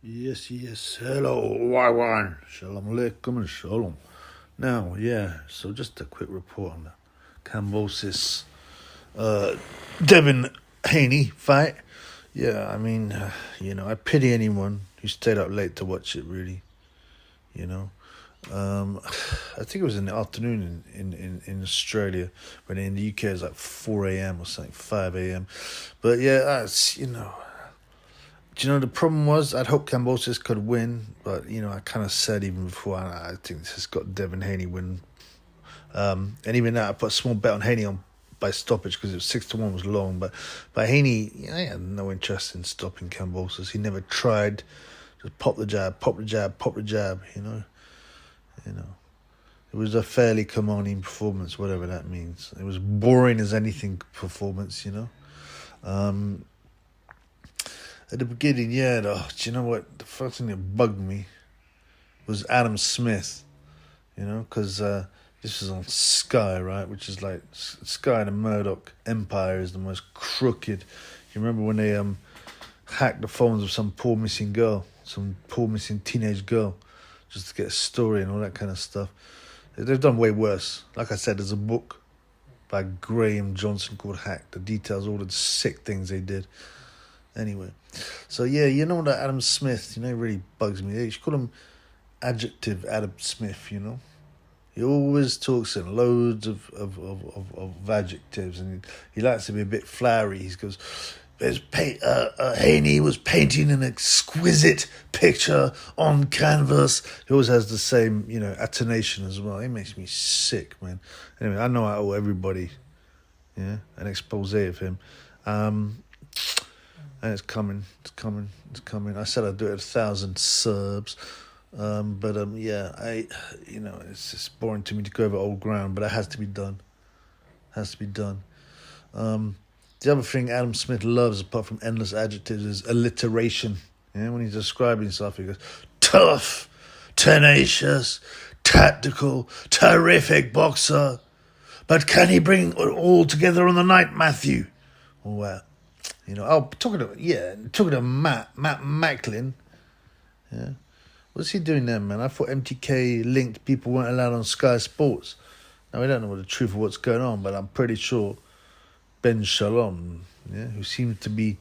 Yes, yes. Hello, Wagwan. Shalom alaikum and shalom. Now, yeah, so just a quick report on the Kambosos Devin Haney fight. Yeah, I mean, I pity anyone who stayed up late to watch it, really. You know, I think it was in the afternoon in Australia, when in the UK it's like 4 a.m. or something, 5 a.m. But yeah, that's. Do you know the problem was? I'd hoped Kambosos could win, but I kind of said even before I think this has got Devin Haney win. And even now I put a small bet on Haney by stoppage because it was 6-1 was long. But Haney, I had no interest in stopping Kambosos. He never tried. Just pop the jab, pop the jab, pop the jab. It was a fairly commanding performance, whatever that means. It was boring as anything performance. At the beginning, yeah, do you know what? The first thing that bugged me was Adam Smith, because this was on Sky, right? Which is like Sky and the Murdoch empire is the most crooked. You remember when they hacked the phones of some poor missing teenage girl, just to get a story and all that kind of stuff. They've done way worse. Like I said, there's a book by Graham Johnson called Hacked that details all the sick things they did. Anyway, so yeah, that Adam Smith, he really bugs me. You should call him Adjective Adam Smith, He always talks in loads of adjectives, and he likes to be a bit flowery. He goes, Haney was painting an exquisite picture on canvas. He always has the same, attonation as well. It makes me sick, man. Anyway, I know I owe everybody, an expose of him. And it's coming. I said I'd do it 1,000 subs. It's just boring to me to go over old ground, but it has to be done. The other thing Adam Smith loves, apart from endless adjectives, is alliteration. When he's describing himself, he goes, tough, tenacious, tactical, terrific boxer. But can he bring it all together on the night, Matthew? Well, talking to Matt Macklin. Yeah. What's he doing there, man? I thought MTK linked people weren't allowed on Sky Sports. Now, we don't know the truth of what's going on, but I'm pretty sure Ben Shalom, who seems to be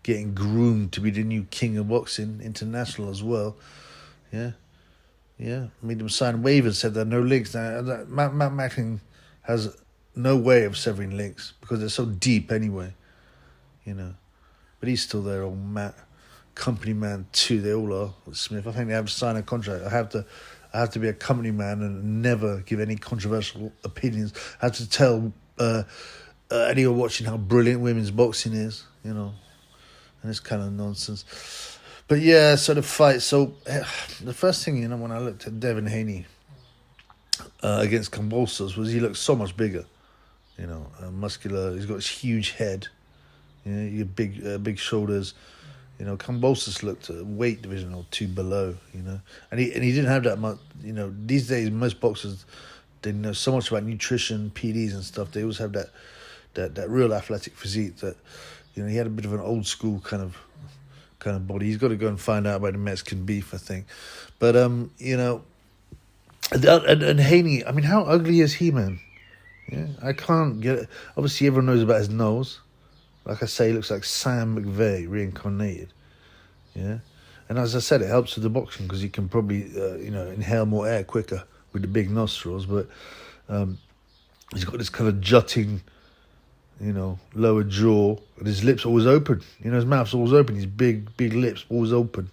getting groomed to be the new king of boxing international as well. Yeah. Made them sign waivers, said there are no links. Now, Matt Macklin has no way of severing links because they're so deep anyway. But he's still there, old Matt, company man too. They all are with Smith. I think they have to sign a contract. I have to be a company man and never give any controversial opinions. I have to tell anyone watching how brilliant women's boxing is, and it's kind of nonsense. But yeah, so the fight. So the first thing, when I looked at Devin Haney against Kambosos was he looked so much bigger, muscular. He's got this huge head. You get big shoulders. Kambosos looked a weight division or two below. And he didn't have that much. These days most boxers, they know so much about nutrition, PDs and stuff. They always have that real athletic physique. That he had a bit of an old school kind of body. He's got to go and find out about the Mexican beef, I think. But and Haney. I mean, how ugly is he, man? Yeah, I can't get it. Obviously, everyone knows about his nose. Like I say, he looks like Sam McVeigh reincarnated. Yeah. And as I said, it helps with the boxing because he can probably, inhale more air quicker with the big nostrils. But he's got this kind of jutting, lower jaw. And his lips always open. His mouth's always open. His big lips always open.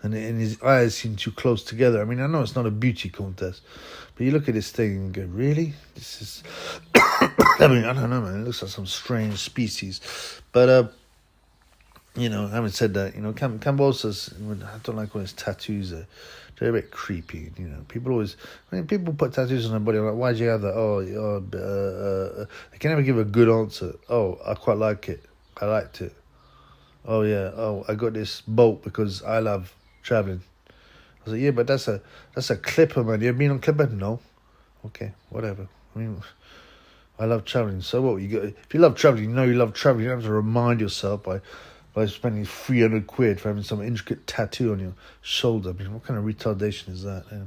And his eyes seem too close together. I mean, I know it's not a beauty contest. But you look at this thing and go, really? This is... I mean, I don't know, man. It looks like some strange species. But, having said that, Kambosos, I don't like all his tattoos. They're a bit creepy, People put tattoos on their body. I'm like, why'd you have that? I can never give a good answer. Oh, I quite like it. I liked it. Oh, yeah. Oh, I got this bolt because I love traveling. I was like, yeah, but that's a clipper, man. You ever been on clipper? No. Okay, whatever. I mean... I love travelling. So what? If you love travelling, you love travelling. You don't have to remind yourself by by spending 300 quid for having some intricate tattoo on your shoulder. I mean, what kind of retardation is that? Yeah.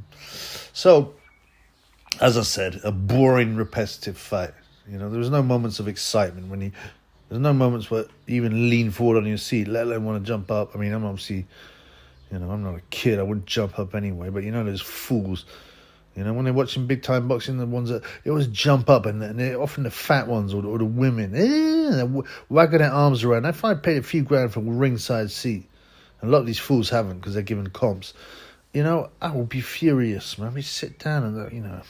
So, as I said, a boring, repetitive fight. You know, there was no moments of excitement when there's no moments where you even lean forward on your seat, let alone want to jump up. I mean, I'm obviously, you know, I'm not a kid. I wouldn't jump up anyway. But, you know, there's fools. You know, when they're watching big-time boxing, the ones that, they always jump up, and they're often the fat ones or the women. They're wagging their arms around. I find I paid a few grand for a ringside seat. And a lot of these fools haven't because they're given comps. You know, I will be furious, man. We sit down and, you know.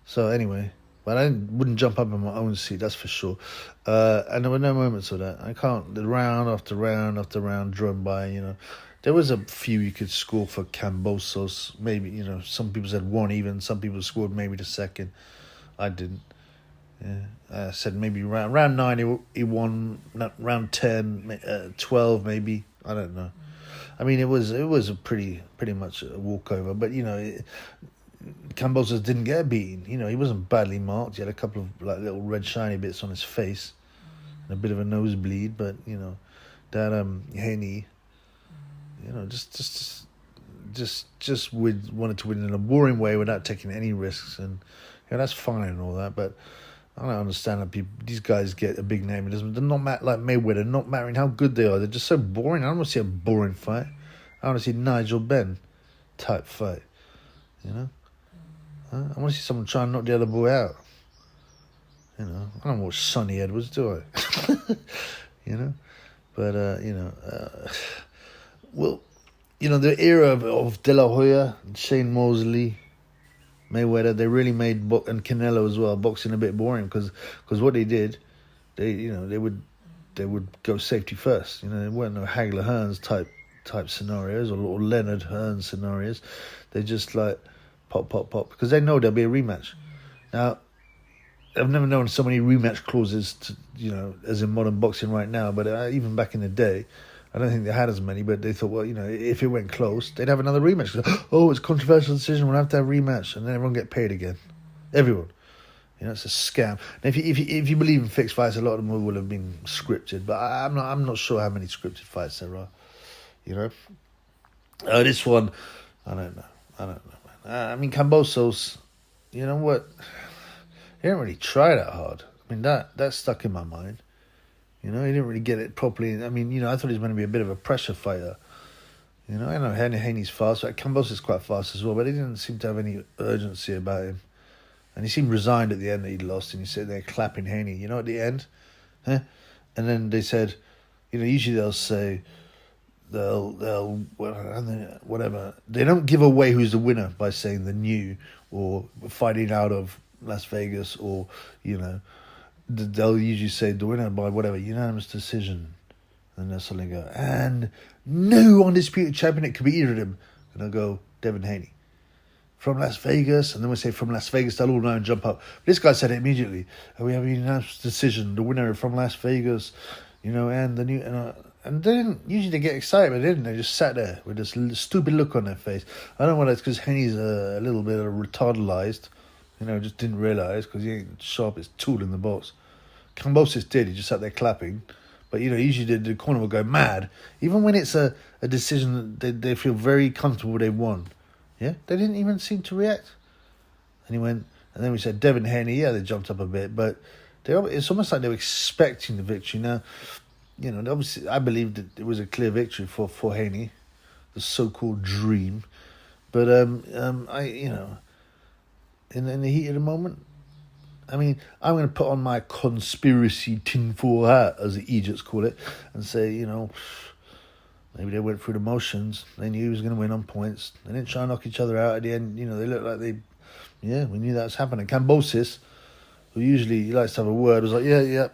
So, anyway. But I wouldn't jump up in my own seat, that's for sure. And there were no moments of that. I can't, the round after round after round drone by, you know. There was a few you could score for Kambosos. Maybe, you know, some people said one even. Some people scored maybe the second. I didn't. Yeah. I said maybe round 9 he won. Not round 10, 12 maybe. I don't know. I mean, it was a pretty much a walkover. But, you know, Kambosos didn't get beaten. You know, he wasn't badly marked. He had a couple of like little red shiny bits on his face. And a bit of a nosebleed. But, you know, that Haney... You know, just wanted to win in a boring way without taking any risks, and yeah, that's fine and all that. But I don't understand that these guys get a big name. They're not like Mayweather, not mattering how good they are. They're just so boring. I don't want to see a boring fight. I want to see Nigel Benn type fight. You know, I want to see someone try and knock the other boy out. You know, I don't watch Sonny Edwards, do I? You know, but you know. Well, you know, the era of De La Hoya, Shane Mosley, Mayweather, they really made, and Canelo as well, boxing a bit boring because what they did, they would go safety first. You know, there weren't no Hagler Hearns type scenarios or Leonard Hearns scenarios. They just like pop because they know there'll be a rematch. Now, I've never known so many rematch clauses, you know, as in modern boxing right now. But even back in the day, I don't think they had as many, but they thought, well, you know, if it went close, they'd have another rematch. Oh, it's a controversial decision, we'll have to have a rematch, and then everyone get paid again. Everyone. You know, it's a scam. And if you believe in fixed fights, a lot of them will have been scripted, but I'm not sure how many scripted fights there are. You know, this one, I don't know, man. I mean, Kambosos, you know what? He didn't really try that hard. I mean, that stuck in my mind. You know, he didn't really get it properly. I mean, you know, I thought he was going to be a bit of a pressure fighter. You know, I know Haney's fast. Kambosos is quite fast as well, but he didn't seem to have any urgency about him. And he seemed resigned at the end that he'd lost, and he sat there clapping Haney. You know, at the end, huh? And then they said, you know, usually they'll say, they'll whatever. They don't give away who's the winner by saying the new or fighting out of Las Vegas, or, you know, they'll usually say the winner by whatever, unanimous decision. And they'll suddenly go, and no undisputed champion, it could be either of them. And they'll go, Devin Haney. From Las Vegas. And then we say from Las Vegas, they'll all know and jump up. But this guy said it immediately. And we have a unanimous decision, the winner from Las Vegas, you know, and the new... And they didn't, usually they get excited, but they didn't. They just sat there with this stupid look on their face. I don't know whether it's because Haney's a little bit retardalized. You know, just didn't realise because he ain't the sharpest tool in the box. Kambosos did. He just sat there clapping. But, you know, usually the corner will go mad. Even when it's a decision that they feel very comfortable they won. Yeah? They didn't even seem to react. And he went, and then we said, Devin Haney, yeah, they jumped up a bit. But it's almost like they were expecting the victory. Now, you know, obviously, I believe that it was a clear victory for Haney. The so-called dream. But, you know... In the heat of the moment, I mean, I'm going to put on my conspiracy tinfoil hat, as the Egypts call it, and say, you know, maybe they went through the motions. They knew he was going to win on points. They didn't try and knock each other out at the end. You know, they looked like we knew that was happening. Kambosos, who usually he likes to have a word, was like, yep.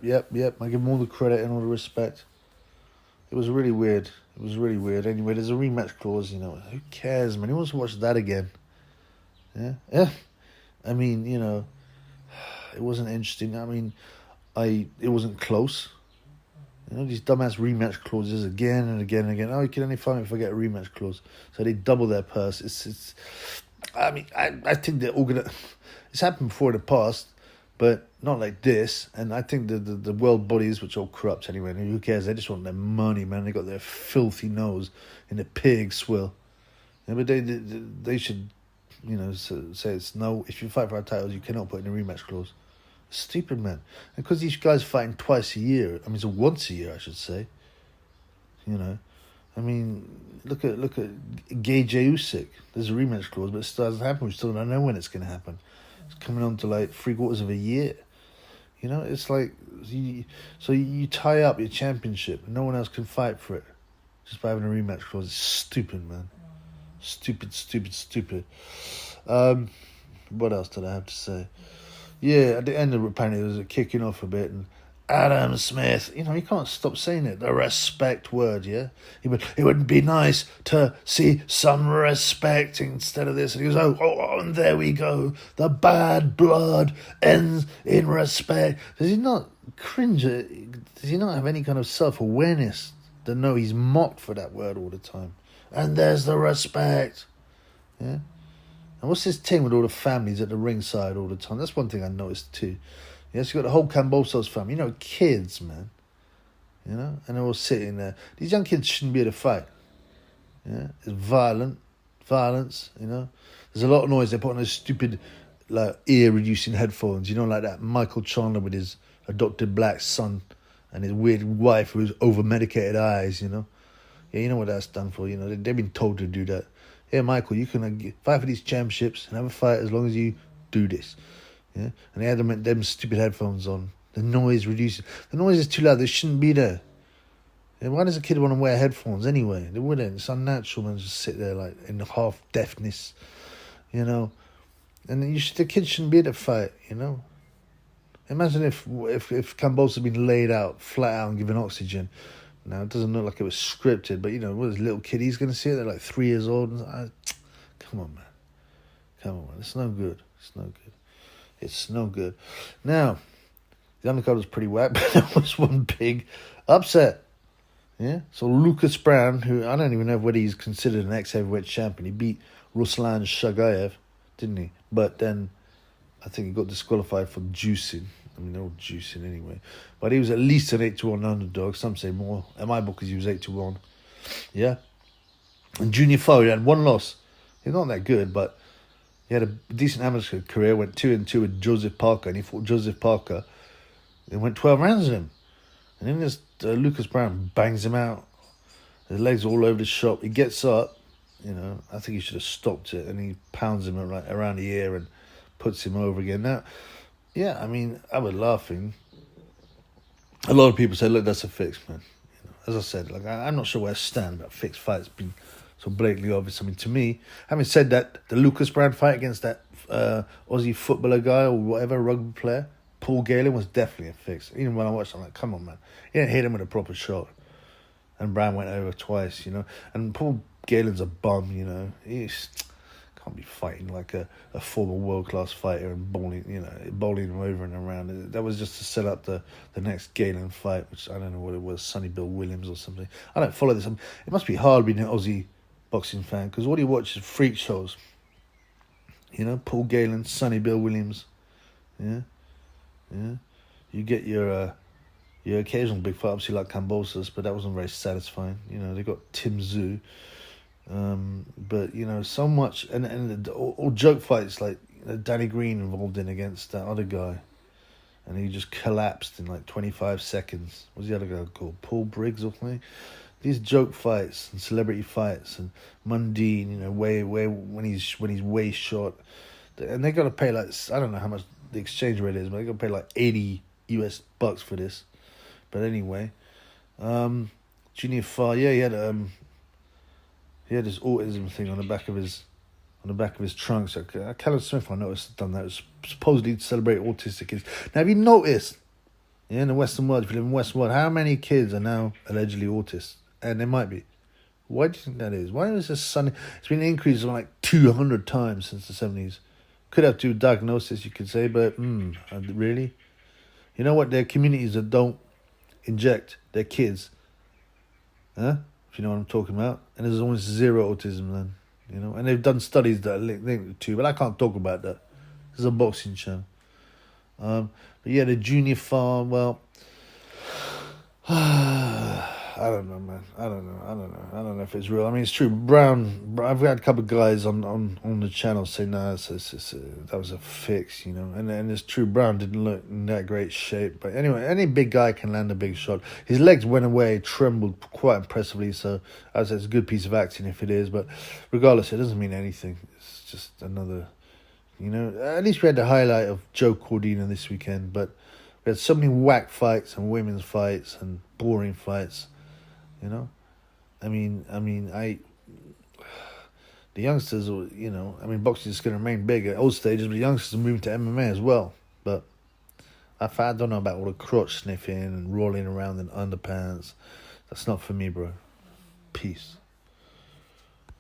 I give him all the credit and all the respect. It was really weird. Anyway, there's a rematch clause, you know. Who cares, man? Who wants to watch that again? Yeah. I mean, you know, it wasn't interesting. I mean, it wasn't close. You know, these dumbass rematch clauses again and again and again. Oh, you can only fight me if I get a rematch clause. So they double their purse. I mean, I think they're all gonna... It's happened before in the past. but not like this. And I think the world bodies, which are all corrupt anyway, and who cares? They just want their money, man. They got their filthy nose in the pig swill. Yeah, but they should, say it's no. If you fight for our titles, you cannot put in a rematch clause. Stupid, man. And because these guys fighting twice a year, I mean, so once a year, I should say. I mean, look at Gay Usyk. There's a rematch clause, but it still hasn't happened. We still don't know when it's going to happen. It's coming on to like 3/4 of a year. It's like you tie up your championship, and no one else can fight for it just by having a rematch clause. It's stupid, man. Stupid. What else did I have to say? Yeah, at the end of it, apparently there was a kicking off a bit, and Adam Smith, you can't stop saying it. The respect word, yeah? It wouldn't be nice to see some respect instead of this. And he goes, oh, and there we go. The bad blood ends in respect. Does he not cringe? Does he not have any kind of self-awareness to know he's mocked for that word all the time? And there's the respect, yeah? And what's this thing with all the families at the ringside all the time? That's one thing I noticed too. Yes, you got the whole Kambosos family. Kids, man. And they're all sitting there. These young kids shouldn't be able to fight. Yeah, it's violence. There's a lot of noise. They put on those stupid, like, ear-reducing headphones. Like that Michael Chandler with his adopted black son and his weird wife with over-medicated eyes. Yeah, you know what that's done for. They've been told to do that. Yeah, Michael, you can fight for these championships and have a fight as long as you do this. Yeah, and they had them stupid headphones on. The noise reducing. The noise is too loud. They shouldn't be there. Yeah, why does a kid want to wear headphones anyway? They wouldn't. It's unnatural, man. Just sit there like in half deafness. And the kids shouldn't be at the fight. Imagine if Kambosos had been laid out flat out and given oxygen. Now, it doesn't look like it was scripted, but, what is little kid? He's going to see it. They're like 3 years old. Come on, man. It's no good. It's no good. Now, the undercard was pretty whack, but there was one big upset. Yeah? So Lucas Browne, who I don't even know whether he's considered an ex-heavyweight champion, he beat Ruslan Shagayev, didn't he? But then I think he got disqualified for juicing. I mean, they're all juicing anyway. But he was at least an 8-1 underdog. Some say more. In my book, he was 8-1. Yeah? And Junior Foe, he had one loss. He's not that good, but he had a decent amateur career. Went 2-2 with Joseph Parker, and he fought Joseph Parker. They went 12 rounds with him. And then this Lucas Browne bangs him out. His legs all over the shop. He gets up. I think he should have stopped it. And he pounds him around the ear and puts him over again. Now, yeah, I mean, I was laughing. A lot of people say, look, that's a fix, man. As I said, I'm not sure where I stand about fixed fights being so blatantly obvious. I mean, to me, having said that, the Lucas Browne fight against that Aussie footballer guy or whatever, rugby player, Paul Galen, was definitely a fix. Even when I watched it, I'm like, come on, man. He didn't hit him with a proper shot. And Browne went over twice, And Paul Galen's a bum, He's can't be fighting like a former world-class fighter and bowling him over and around. That was just to set up the next Galen fight, which I don't know what it was, Sonny Bill Williams or something. I don't follow this. It must be hard being an Aussie boxing fan, because all you watch is freak shows. Paul Galen, Sonny Bill Williams. Yeah. You get your occasional big fight, obviously like Kambosos, but that wasn't very satisfying. They got Tim Tszyu. But so much and all joke fights like Danny Green involved in against that other guy, and he just collapsed in like 25 seconds. What's the other guy called? Paul Briggs or something? These joke fights and celebrity fights and Mundine, way when he's way short, and they got to pay like, I don't know how much the exchange rate is, but they got to pay like $80 for this. But anyway, Junior Farr, yeah, he had this autism thing on the back of his trunk. So Callum Smith, I noticed, done that. It was supposedly to celebrate autistic kids. Now, have you noticed, in the Western world, if you live in the Western world, how many kids are now allegedly autists? And they might be. Why do you think that is? Why is this sudden? It's been an increase of like 200 times since the 70s. Could have to do with diagnosis, you could say, but really? You know what? There are communities that don't inject their kids. Huh? If you know what I'm talking about. And there's almost zero autism then. And they've done studies that are linked to, but I can't talk about that. This is a boxing channel. But yeah, the junior farm, well, I don't know, man. I don't know if it's real. I mean, it's true. Browne, I've had a couple of guys on the channel say, nah, that was a fix, you know. And it's true. Browne didn't look in that great shape. But anyway, any big guy can land a big shot. His legs went away, trembled quite impressively. So I said it's a good piece of acting if it is. But regardless, it doesn't mean anything. It's just another, you know. At least we had the highlight of Joe Cordina this weekend. But we had so many whack fights and women's fights and boring fights. You know, the youngsters, you know, boxing is going to remain big at old stages, but the youngsters are moving to MMA as well. But I don't know about all the crotch sniffing and rolling around in underpants. That's not for me, bro. Peace.